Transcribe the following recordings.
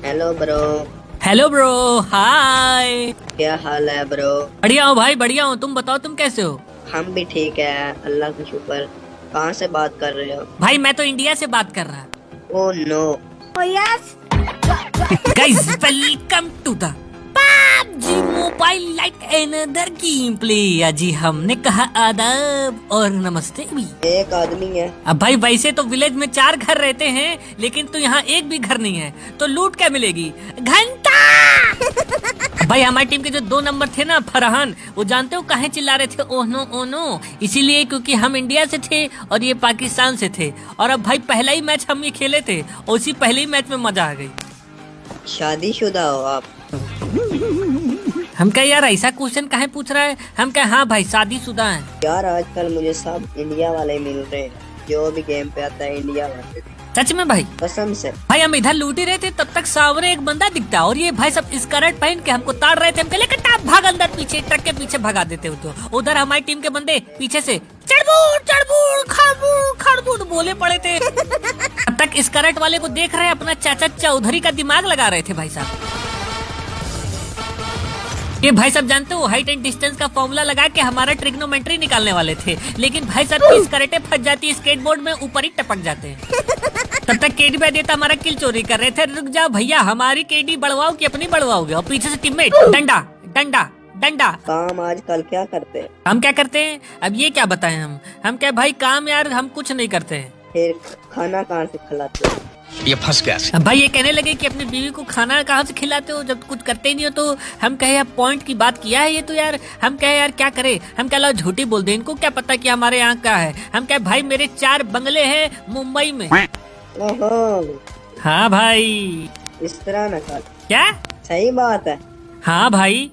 Hello bro. Hello bro, हाय। क्या हाल है bro? बढ़िया हूँ भाई, बढ़िया हूँ। तुम बताओ, तुम कैसे हो? हम भी ठीक है, अल्लाह का शुक्र। कहाँ से बात कर रहे हो? भाई मैं तो इंडिया से बात कर रहा। Oh no. Guys, welcome to the PUBG mobile like another game play. जी हमने कहा आदाब और नमस्ते भी। एक आदमी है। अब भाई वैसे तो विलेज में 4 घर रहते हैं, लेकिन तो यहाँ एक भी घर नहीं है, तो लूट क्या मिलेगी? घंटा। भाई हमारी टीम के जो 2 नंबर थे ना, फरहान, वो जानते हो काहे चिल्ला रहे थे ओह नो? इसीलिए क्योंकि हम इंडिया से थे और ये पाकिस्तान से थे। और अब भाई पहला ही मैच हम ये खेले थे और उसी पहले ही मैच में मजा आ गई। शादीशुदा हो आप? हम क्या यार ऐसा क्वेश्चन काहे पूछ रहा है? हम क्या हाँ भाई शादीशुदा हैं। यार आजकल मुझे सब इंडिया वाले मिल रहे हैं, जो भी गेम पे आता है इंडिया वाले। सच में भाई? कसम से। भाई हम इधर लूट ही रहे थे, तब तक सामने एक बंदा दिखता और ये भाई सब स्कर्ट पहन के हमको ताड़ रहे थे। हम कहले कट्टा भाग अंदर, पीछे ट्रक के पीछे भगा देते हो। तो उधर हमारी टीम के बंदे पीछे से चढ़बूड़ खड़बूड़ बोले पड़े थे। तब तक स्कर्ट वाले को देख रहे अपना चाचा चौधरी का दिमाग लगा रहे थे भाई साहब। ये भाई सब जानते हो हाइट एंड डिस्टेंस का फॉर्मूला लगा के हमारा ट्रिग्नोमेट्री निकालने वाले थे, लेकिन भाई साहब की स्कर्टें फंस जाती, स्केटबोर्ड में ऊपर ही टपक जाते हैं। तब तक केडी भाई देता हमारा किल चोरी कर रहे थे। रुक जाओ भैया, हमारी केडी बढ़वाओ कि अपनी बढ़वाओगे? और पीछे से टीममेट डंडा डंडा डंडा। काम आजकल क्या करते हैं? हम क्या करते हैं अब ये क्या बताएं? हम क्या भाई काम यार हम कुछ नहीं करते हैं। फिर खाना कहाँ से खिलाते हो? ये फंस गया। अब भाई ये कहने लगे कि अपनी बीवी को खाना कहाँ से खिलाते हो जब कुछ करते ही नहीं हो। तो हम कहे यार पॉइंट की बात किया है ये तो यार। हम कहे यार क्या करे? हम कह लो झूठी बोल दे, इनको क्या पता कि हमारे यहाँ का है। हम कहे भाई मेरे 4 बंगले हैं मुंबई में। ओहो, हाँ भाई। इस तरह न कर। क्या? सही बात है। हाँ भाई,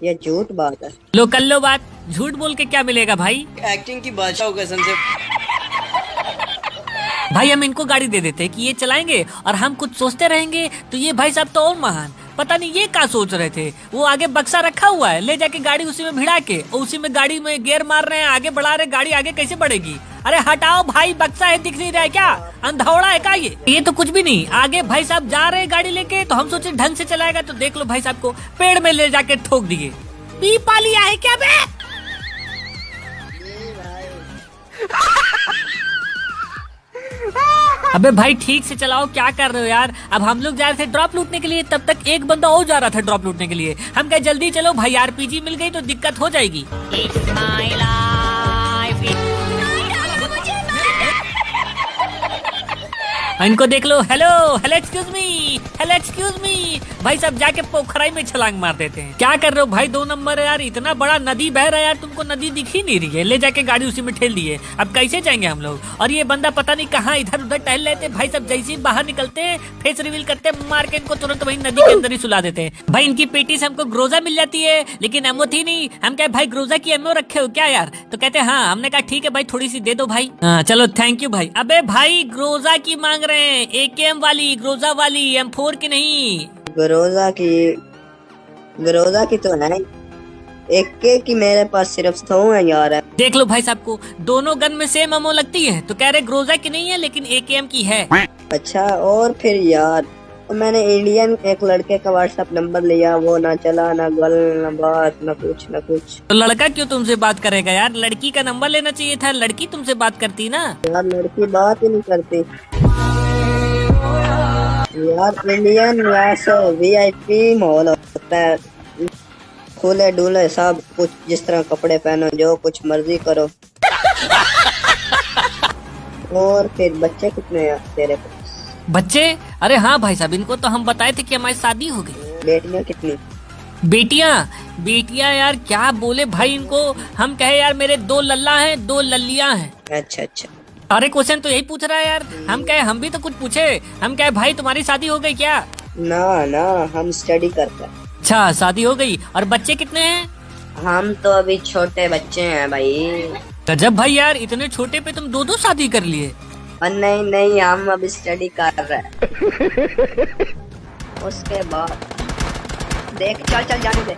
ये झूठ बात है। लो कर लो बात। झूठ बोल के क्या मिलेगा भाई? एक्टिंग की बादशाह कसम से। भाई हम इनको गाड़ी दे देते कि ये चलाएंगे और हम कुछ सोचते रहेंगे, तो ये भाई साहब तो और महान। पता नहीं ये क्या सोच रहे थे। वो आगे बक्सा रखा हुआ है, ले जाके गाड़ी उसी में भिड़ा के और उसी में गाड़ी में गियर मार रहे हैं, आगे बढ़ा रहे। गाड़ी आगे कैसे बढ़ेगी? अरे हटाओ भाई, बक्सा है दिख नहीं रहा है क्या? अंधौड़ा है क्या ये तो कुछ भी नहीं। आगे भाई साहब जा रहे गाड़ी लेके, तो हम सोचे ढंग से चलाएगा, तो देख लो भाई साहब को पेड़ में ले जाके ठोक दिए। पी पा लिया है क्या बे? अबे भाई ठीक से चलाओ, क्या कर रहे हो यार? अब हम लोग जा रहे थे ड्रॉप लूटने के लिए, तब तक एक बंदा और जा रहा था ड्रॉप लूटने के लिए। हम कहे जल्दी चलो भाई, आरपीजी मिल गई तो दिक्कत हो जाएगी। इनको देख लो। हेलो हेलो एक्सक्यूज मी भाई साहब जाके पोखराई में छलांग मार देते हैं। क्या कर रहे हो भाई? 2 नंबर यार, इतना बड़ा नदी बह रहा है यार, तुमको नदी दिख ही नहीं रही है। ले जाके गाड़ी उसी में ठेल दिए। अब कैसे जाएंगे हम लोग? और ये बंदा पता नहीं कहाँ इधर उधर टहल रहे थे भाई साहब। जैसे ही बाहर निकलते हैं, फेस रिवील करते हैं, मार के इनको तुरंत वही नदी के अंदर ही सुला देते हैं। भाई इनकी पेटी से हमको ग्रोजा मिल जाती है, लेकिन एमओ थी नहीं। हम क्या भाई ग्रोजा की एमओ रखे हो क्या यार? तो कहते हैं हाँ। हमने कहा ठीक है भाई, थोड़ी सी दे दो भाई। हाँ चलो थैंक यू भाई। अबे भाई ग्रोजा की मांग रहे हैं, AKM वाली, ग्रोजा वाली, M4 की नहीं। ग्रोजा की तो है। एक की मेरे पास सिर्फ 100 है यार। देख लो भाई साहब को, दोनों गन में सेम एमो लगती है, तो कह रहे ग्रोजा की नहीं है लेकिन AKM की है। अच्छा, और फिर यार मैंने इंडियन एक लड़के का व्हाट्सएप नंबर लिया, वो ना चला, ना गल, ना बात, ना कुछ। तो लड़का क्यों तुमसे बात करेगा यार? लड़की का नंबर लेना चाहिए था, लड़की तुमसे बात करती ना। यार लड़की बात ही नहीं करती यार। इंडियन यहाँ से VIP माहौल होता है, खुले डुले सब कुछ, जिस तरह कपड़े पहनो, जो कुछ मर्जी करो। और फिर बच्चे कितने हैं तेरे पास? बच्चे? अरे हाँ भाई साहब, इनको तो हम बताए थे कि हमारी शादी हो गई। बेटियां कितनी? बेटियां यार क्या बोले भाई इनको। हम कहे यार मेरे 2 लल्ला हैं, 2 लल्लियां हैं। अच्छा। अरे क्वेश्चन तो यही पूछ रहा है यार। हम कहे हम भी तो कुछ पूछे। हम कहे भाई तुम्हारी शादी हो गई क्या? ना हम स्टडी करते हैं। अच्छा शादी हो गई। और बच्चे कितने हैं? हम तो अभी छोटे बच्चे हैं भाई। तो जब भाई यार इतने छोटे पे तुम 2 शादी कर लिए? और नहीं, हम अभी स्टडी कर रहे हैं। उसके बाद देख, चल जाने दे।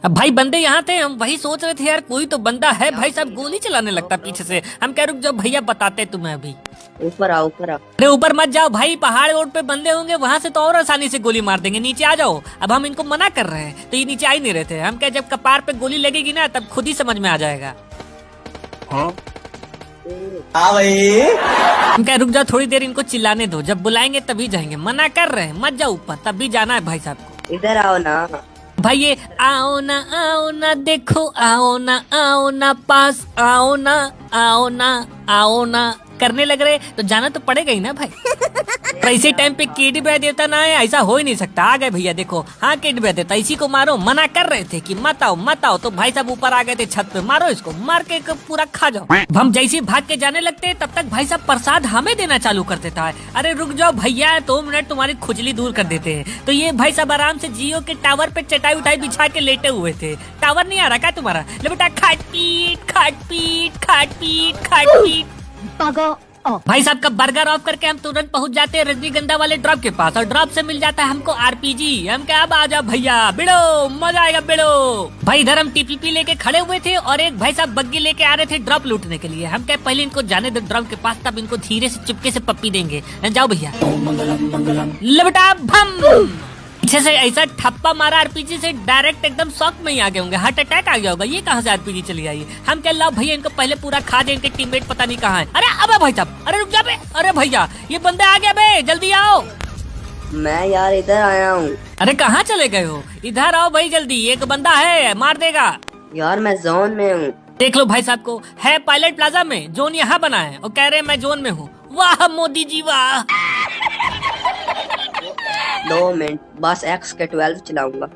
अब भाई बंदे यहाँ थे, हम वही सोच रहे थे यार कोई तो बंदा है। भाई साहब गोली चलाने लगता पीछे से। हम कह रुक जाओ भैया बताते तुम्हें अभी। ऊपर आओ ऊपर आओ। अरे ऊपर मत जाओ भाई, पहाड़ रोड पे बंदे होंगे, वहाँ से तो और आसानी से गोली मार देंगे। नीचे आ जाओ। अब हम इनको मना कर रहे हैं तो ये नीचे आ ही नहीं रहे थे। हम क्या जब कपार पे गोली लगेगी ना तब खुद ही समझ में आ जाएगा। हम क्या रुक जाओ थोड़ी देर इनको चिल्लाने दो, जब बुलाएंगे तभी जाएंगे। मना कर रहे हैं मत जाओ ऊपर, तब भी जाना है भाई साहब को। इधर आओ ना। भाई ये आओ ना देखो, आओ ना पास, आओ ना करने लग रहे तो जाना तो पड़ेगा ही ना भाई। पर इसी टाइम पे केडी भैया देवता ना है, ऐसा हो ही नहीं सकता। आ गए भैया देखो। हाँ केडी भैया देवता, इसी को मारो। मना कर रहे थे कि मत आओ तो भाई साहब ऊपर आ गए थे छत पे। मारो इसको, मार के पूरा खा जाओ। हम जैसे भाग के जाने लगते तब तक भाई साहब प्रसाद हमें देना चालू कर देता है। अरे रुक जाओ भैया 2 मिनट, तुम्हारी खुजली दूर कर देते हैं। तो ये भाई साहब आराम से जियो के टावर पे चटाई उठाई बिछा के लेटे हुए थे। टावर नहीं आ रहा क्या तुम्हारा? ले बेटा खाट पीट। भाई साहब का बर्गर ऑफ करके हम तुरंत पहुंच जाते हैं रजनीगंधा वाले ड्रॉप के पास, और ड्रॉप से मिल जाता है हमको आरपीजी। हम क्या अब आ जाओ भैया, बिड़ो मजा आएगा बिड़ो। भाई इधर हम टीपीपी लेके खड़े हुए थे और एक भाई साहब बग्गी लेके आ रहे थे ड्रॉप लूटने के लिए। हम क्या पहले इनको जाने दो ड्रॉप के पास, तब इनको धीरे से चुपके से पप्पी देंगे। जाओ भैया। लबटा भम, पीछे से ऐसा ठप्पा मारा आरपीजी से, डायरेक्ट एकदम शॉक में ही आ गए होंगे, हार्ट अटैक आ गया होगा। ये कहाँ से आरपीजी चली आई? हम क्या लाओ भैया इनको पहले पूरा खा दे, इनके टीममेट पता नहीं कहाँ है। अरे अबे भाई साहब, अरे रुक जा बे। अरे भैया ये बंदे आ गए बे, जल्दी आओ। मैं यार इधर आया हूँ। अरे कहाँ चले गए हो? इधर आओ भाई जल्दी, एक बंदा है मार देगा। यार मैं जोन में हूँ। देख लो भाई साहब को, है पायलट प्लाजा में, जोन यहाँ बना है और कह रहे हैं मैं जोन में हूँ। वाह मोदी जी वाह। 2 मिनट बस, एक्स के 12 चलाऊंगा।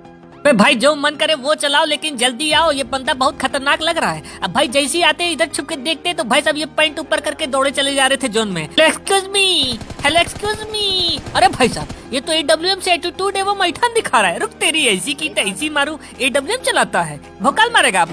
भाई जो मन करे वो चलाओ, लेकिन जल्दी आओ, ये बंदा बहुत खतरनाक लग रहा है। अब भाई जैसे ही आते इधर छुप के देखते तो भाई साहब ये पैंट ऊपर करके दौड़े चले जा रहे थे जोन में। Excuse me. अरे भाई साहब ये तो AWM से एटीट्यूड एवं ऐठन दिखा रहा है। रुक तेरी ऐसी की तैसी मारू, AWM चलाता है, भोकाल मारेगा।